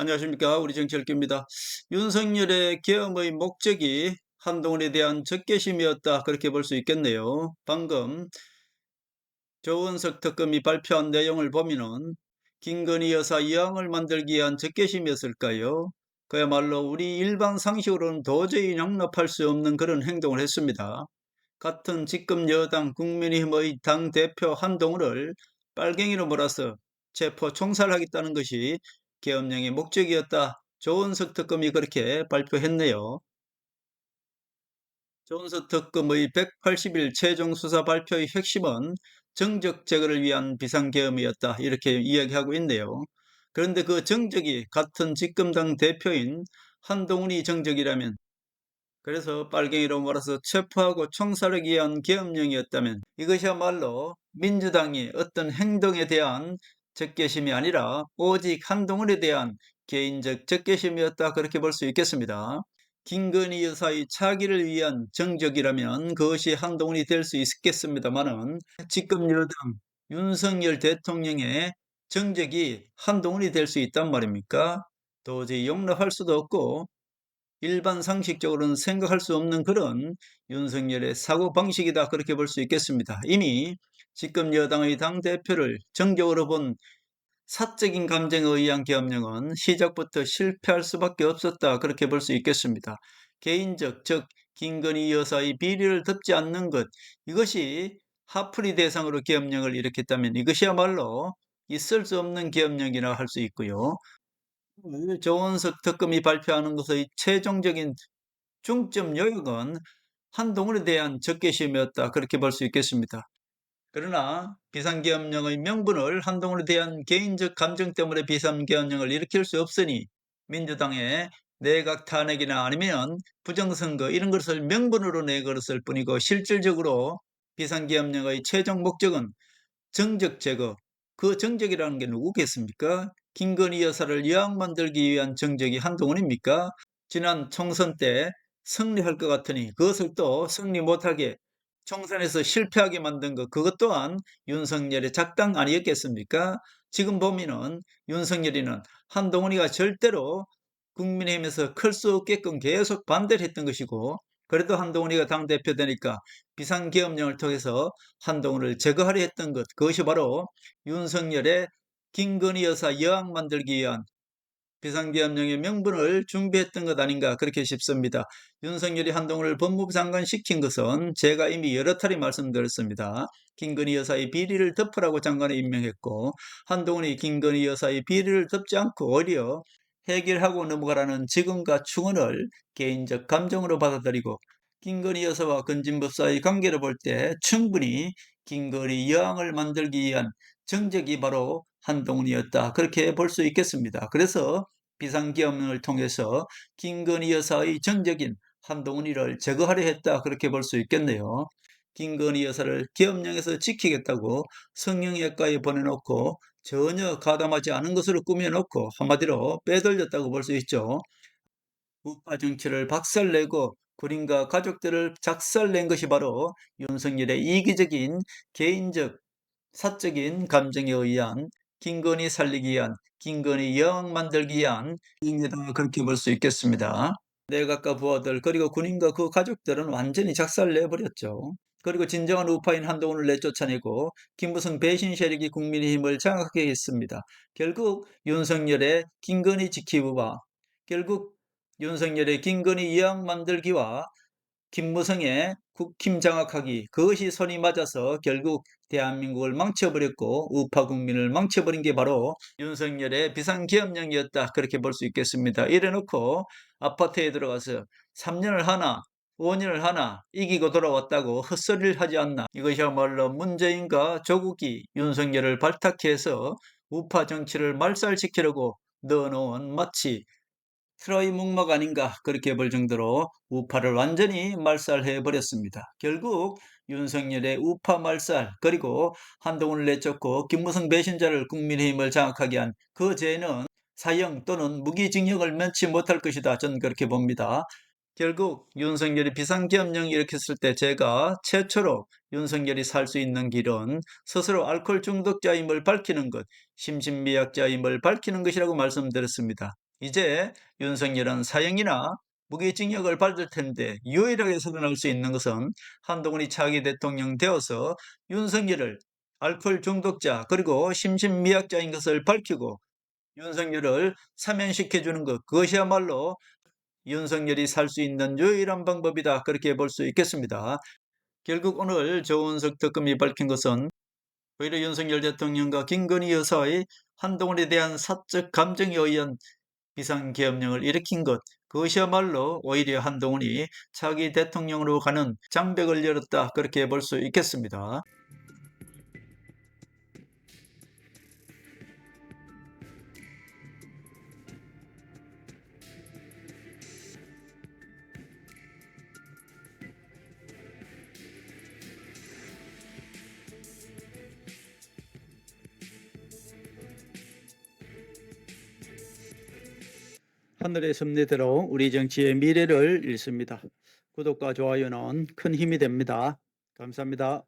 안녕하십니까. 우리 정치열기입니다. 윤석열의 계엄의 목적이 한동훈에 대한 적개심이었다. 그렇게 볼 수 있겠네요. 방금 조은석 특검이 발표한 내용을 보면은 김건희 여사 이왕을 만들기 위한 적개심이었을까요? 그야말로 우리 일반 상식으로는 도저히 용납할 수 없는 그런 행동을 했습니다. 같은 집권 여당 국민의힘의 당대표 한동훈을 빨갱이로 몰아서 체포 총살하겠다는 것이 계엄령의 목적이었다. 조은석 특검이 그렇게 발표했네요. 조은석 특검의 180일 최종 수사 발표의 핵심은 정적 제거를 위한 비상계엄이었다. 이렇게 이야기하고 있네요. 그런데 그 정적이 같은 집권당 대표인 한동훈이 정적이라면, 그래서 빨갱이로 몰아서 체포하고 총살하기 위한 계엄령이었다면 이것이야말로 민주당이 어떤 행동에 대한 적개심이 아니라 오직 한동훈에 대한 개인적 적개심이었다. 그렇게 볼 수 있겠습니다. 김건희 여사의 차기를 위한 정적이라면 그것이 한동훈이 될 수 있겠습니다만은 지금 여당 윤석열 대통령의 정적이 한동훈이 될 수 있단 말입니까? 도저히 용납할 수도 없고 일반 상식적으로는 생각할 수 없는 그런 윤석열의 사고방식이다. 그렇게 볼 수 있겠습니다. 이미 지금 여당의 당대표를 정적으로 본 사적인 감정에 의한 계엄령은 시작부터 실패할 수밖에 없었다. 그렇게 볼 수 있겠습니다. 개인적, 즉 김건희 여사의 비리를 덮지 않는 것, 이것이 화풀이 대상으로 계엄령을 일으켰다면 이것이야말로 있을 수 없는 계엄령이라 할 수 있고요. 조원석 특검이 발표하는 것의 최종적인 중점 요약은 한동훈에 대한 적개심이었다. 그렇게 볼 수 있겠습니다. 그러나 비상계엄령의 명분을 한동훈에 대한 개인적 감정 때문에 비상계엄령을 일으킬 수 없으니 민주당의 내각 탄핵이나 아니면 부정선거 이런 것을 명분으로 내걸었을 뿐이고, 실질적으로 비상계엄령의 최종 목적은 정적 제거, 그 정적이라는 게 누구겠습니까? 김건희 여사를 여왕 만들기 위한 정적이 한동훈입니까? 지난 총선 때 승리할 것 같으니 그것을 또 승리 못하게 총선에서 실패하게 만든 것, 그것 또한 윤석열의 작당 아니었겠습니까? 지금 보면은 윤석열이는 한동훈이가 절대로 국민의힘에서 클 수 없게끔 계속 반대를 했던 것이고, 그래도 한동훈이가 당대표 되니까 비상계엄령을 통해서 한동훈을 제거하려 했던 것, 그것이 바로 윤석열의 김건희 여사 여왕 만들기 위한 비상계엄령의 명분을 준비했던 것 아닌가 그렇게 싶습니다. 윤석열이 한동훈을 법무부 장관 시킨 것은 제가 이미 여러 차례 말씀드렸습니다. 김건희 여사의 비리를 덮으라고 장관을 임명했고, 한동훈이 김건희 여사의 비리를 덮지 않고 오히려 해결하고 넘어가라는 직언과 충언을 개인적 감정으로 받아들이고, 김건희 여사와 건진법사의 관계를 볼 때 충분히 김건희 여왕을 만들기 위한 정적이 바로 한동훈이었다. 그렇게 볼 수 있겠습니다. 그래서 비상계엄령을 통해서 김건희 여사의 정적인 한동훈이를 제거하려 했다. 그렇게 볼 수 있겠네요. 김건희 여사를 계엄령에서 지키겠다고 성형외과에 보내놓고 전혀 가담하지 않은 것으로 꾸며놓고 한마디로 빼돌렸다고 볼 수 있죠. 우파 정치를 박살내고 군인과 가족들을 작살낸 것이 바로 윤석열의 이기적인 개인적 사적인 감정에 의한 김건희 살리기 위한, 김건희 여왕 만들기 위한 행위다. 그렇게 볼 수 있겠습니다. 내각과 부하들 그리고 군인과 그 가족들은 완전히 작살내버렸죠. 그리고 진정한 우파인 한동훈을 내쫓아내고 김무성 배신 세력이 국민의힘을 장악하게 했습니다. 결국 윤석열의 김건희 지키부와, 결국 윤석열의 김건희 여왕 만들기와 김무성의 국힘 장악하기, 그것이 손이 맞아서 결국 대한민국을 망쳐버렸고 우파 국민을 망쳐버린 게 바로 윤석열의 비상계엄령이었다. 그렇게 볼 수 있겠습니다. 이래놓고 아파트에 들어가서 3년을 하나 5년을 하나 이기고 돌아왔다고 헛소리를 하지 않나. 이것이야말로 문재인과 조국이 윤석열을 발탁해서 우파 정치를 말살시키려고 넣어놓은 마치 트로이 목막 아닌가 그렇게 볼 정도로 우파를 완전히 말살해 버렸습니다. 결국 윤석열의 우파 말살, 그리고 한동훈을 내쫓고 김무성 배신자를 국민의힘을 장악하게 한 그 죄는 사형 또는 무기징역을 면치 못할 것이다. 저는 그렇게 봅니다. 결국 윤석열이 비상계엄령 일으켰을 때 제가 최초로 윤석열이 살 수 있는 길은 스스로 알코올 중독자임을 밝히는 것, 심신미약자임을 밝히는 것이라고 말씀드렸습니다. 이제 윤석열은 사형이나 무기징역을 받을 텐데 유일하게 살아날 수 있는 것은 한동훈이 차기 대통령 되어서 윤석열을 알코올 중독자 그리고 심신미약자인 것을 밝히고 윤석열을 사면시켜주는 것, 그것이야말로 윤석열이 살 수 있는 유일한 방법이다, 그렇게 볼 수 있겠습니다. 결국 오늘 조은석 특검이 밝힌 것은 오히려 윤석열 대통령과 김건희 여사의 한동훈에 대한 사적 감정에 의한 비상계엄령을 일으킨 것, 그것이야말로 오히려 한동훈이 차기 대통령으로 가는 장벽을 열었다, 그렇게 볼 수 있겠습니다. 하늘의 섭리대로 우리 정치의 미래를 읽습니다. 구독과 좋아요는 큰 힘이 됩니다. 감사합니다.